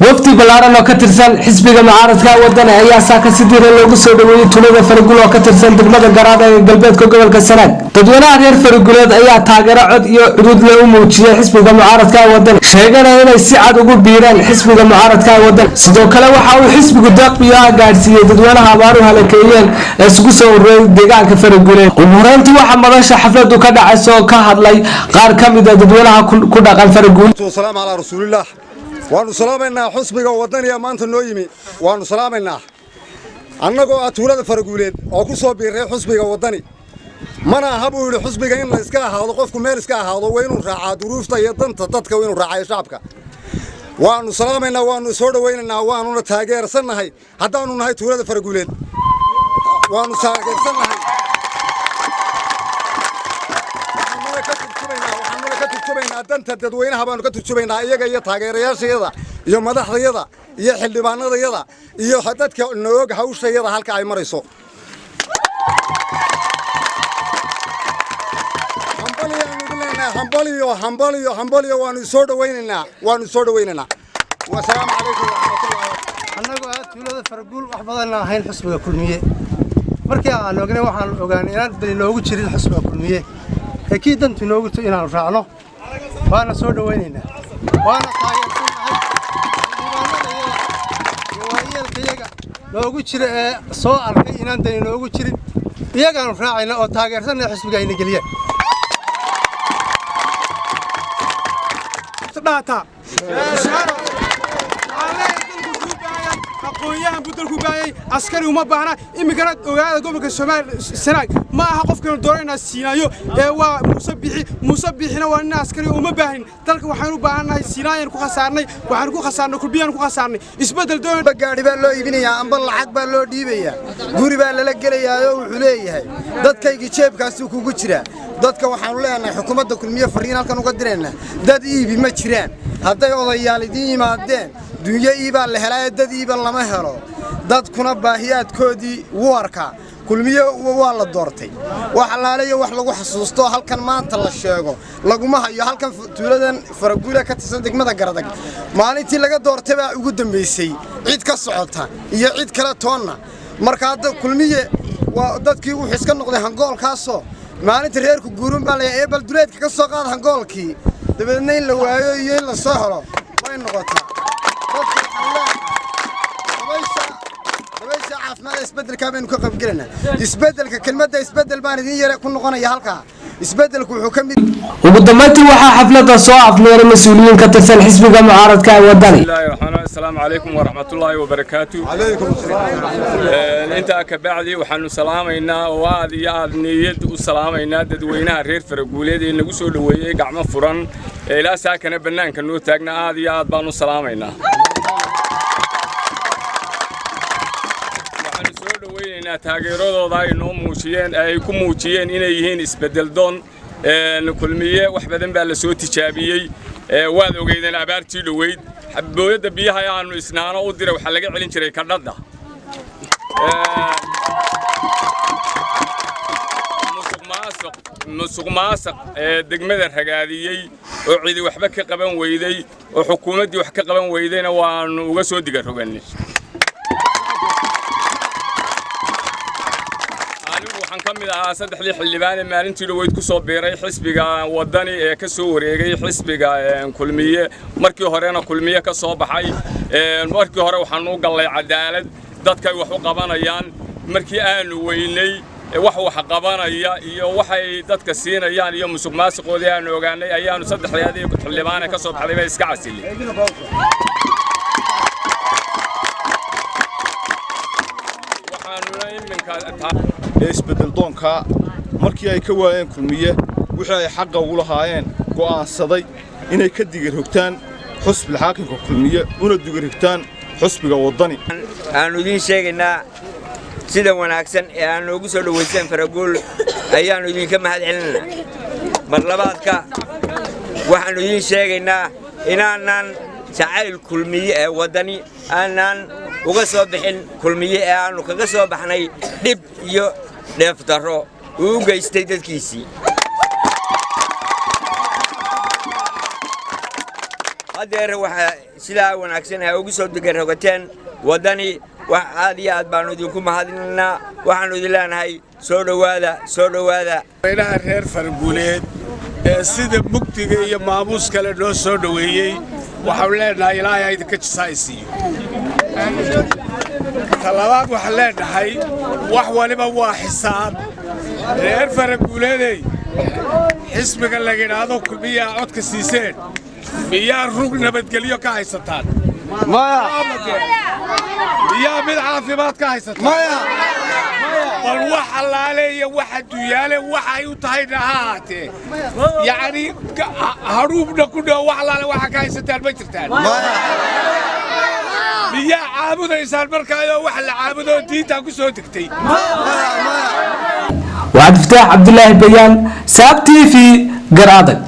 wafdi balaaran oo ka tirsan xisbiga mucaaradka waddan ayaa saaka si diiran loogu soo dhaweeyay tulada Farguul oo ka tirsan degmada Garaad ee galbeedka gobolka Sanaag. dadweynaha reer Farguuleed ayaa taageero cod iyo cudud leh u muujiyay xisbiga mucaaradka waddan, sheegana inay si cad ugu biireen xisbiga mucaaradka waddan. sidoo kale waxa uu xisbigu deeqbiyo gaarsiiyay dadweynaha abaaruhu halakeeyeen ee isugu soo ururay deegaanka Farguuleed. ugu waxa madasha xafladu ka dhacayso ka hadlay qaar ka mid ah dadweynaha ku dhaqan Farguul. Salaamu alaykum rasuulillah. waanu salaameynaa xusbiga wadaniga maanta noo yimi waanu salaameynaa annagoo atuulada Farguuleed oo ku soo biiray xusbiga wadani mana aha buu yiri xusbiga in la iska ahaado qofku meel iska ahaado waa inuu raacaa duruufta iyo danta dadka waa inuu raacayo shacabka waanu salaameynaa waanu soo dhaweynaynaa waanu taageersanahay haddaanu nahay tuulada Farguuleed waanu taageersanahay danta dadweynaha baanu ka turjumaynaa iyaga iyo taageerayaashayada iyo madaxdayada iyo xildhibaanadayada iyo dadka noog hawshayada halka ay marayso hambaliyo waanu soo dhaweynaynaa wassalaamu calaykum warahmatullahi annagu tuulada Farguul wax badan ahayn xisbiga kulmiye markii aan ognay waxaan ogaanay inaan dal loogu jirin xisbiga kulmiye ee kii dantu noogu to inaan raacno waana soo dhaweynaynaa waana taageersannahay loogu jiro ee soo arkay inaan dal loogu jirin iyagaan raacayna oo taageersannahay xisbiga ayna geliyeen data aqoonyahan budalku baayay askari uma baahna imikana ogaada gobolka Sanaag ma aha qofka doorayna siinaayo ee waa musabixina waa in askari uma baahin dalka waxaan u baahanahay siinaayan ku khasaarnay waxaan ku khasaarnay kulbiyaan ku khasaarnay isbedel doon gaari baa loo iibinayaa amba lacag baa loo dhiibayaa guri baa la gelayaa oo wuxuu leeyahay dadkayga jeebkaasi kugu jira dadka waxaan leenahay xukuumadda kulmiye fariin halkan uga direena dad iibi ma jiraan hadday odayaal idin yimaadeen dunya iiba la helay dad iiba lama helo dadkuna baahiyaadkoodii warka kulmiye waa la doortay wax laalayo wax lagu xasuusto halkan maanta la sheego laguma hayo halkan tuuladan Farguul ka tirsan degmada Garadag maalintii laga doortay baa ugu dambeysay cid ka socota iyo cid kala toonna marka hadda kulmiye waa dadkii uu xiska noqday hangoolkaasoo maalintii reerku guurun baa la eebal duleedka ka soo qaad hangoolkii dabeedna in la waayo iyo in la soo helo way noqotaa caafimaad isbedelka baynu ka qaybgalnaa isbedelka kelmadda isbedel baan idin yare ku noqonaya halka isbedelku wuxuu ka mid ugu dambeyntii waxa xafladda soo afmeeray mas'uuliyiin ka tirsan xisbiga mucaaradka wadani. Assalaamu alaykum wa rahmatullahi wa barakatuh. Alaykum asalaam inta ka bacdi waxaanu salaamaynaa oo aad iyo aad niyad u salaamaynaa dadweynaha reer Farguuleed ee nagu soo dhaweeyay gacmo furan ilaa saakana banaanka noo taagna aad iyo aad baanu salaamaynaa taageeradooda ay noo muujiyeen ay ku muujiyeen inay yihiin isbedel doon kulmiye wax badan baa la soo tijaabiyay waad ogeydeen abaartii dhaweyd booyada biyaha aanu isnaano u diray waxa laga celin jiray kadhada musuqmaasuq degmada ragaadiyay oo cidi waxba ka qaban weyday oo xukuumadii wax ka qaban weydayna waanu uga soo diga roganay kamid ah saddexdii xildhibaan maalintii dhaweyd ku soo biiray xisbiga wadani ee ka soo wareegay xisbiga kulmiye markii horena kulmiye ka soo baxay markii hore waxaan u galay cadaalad dadka wax u qabanayaan markii aanu weynay wax qabanaya iyo waxay dadka siinayaan iyo musuqmaasuqoodii aanu ogaanay ayaanu saddexdii xildhibaan ka soo baxday iska casilay isbedel doonka markii ay ka waayeen kulmiye wixii ay xaq ugu lahaayeen go'aansaday inay ka digir hogtaan xusbiga xaakimka kulmiye una digir hogtaan xusbiga wadani aanu idin sheegaynaa sida wanaagsan ee aan ugu soo dhaweyseen Farguul ayaanu idin ka mahad celinaa mar labaadka waxaanu idin sheegaynaa inaanan jacayl kulmiye ee wadani aanan uga soo bixin kulmiye ee aanu kaga soo baxnay dib iyo dheef daro uu geystay dadkiisii adeer waxa sidaa wanaagsan ay ugu soo digarogateen waddani wax aad iyo aad baanu idinku mahadinaynaa waxaanu idin leenahay soo dhowaada ilaha reer Faraguuleed ee sida mugdiga iyo maamuus kale noo soo dhaweeyay waxaan leenahay ilaahay idinka jisaysiyo talabaad waxaan leenahay wax waliba waa xisaab reer Faraguuleed xisbiga laga yiraahdo kulmiye codka siiseen miyaa rug nabadgelyo ka haysataan maya miyaa mid caafimaad ka haysataan maya bal wax allaaleeya waxa duyaale waxa ay u tahay dhahaate yani haruubna ku dhaw wax allaale waxa ka haysataan ma jirtaan maya miyaa caabudaysaan markaayoo wax la caabudo diinta ku soo degtay وعبد الفتاح عبد الله بيان ساب تي في قرادك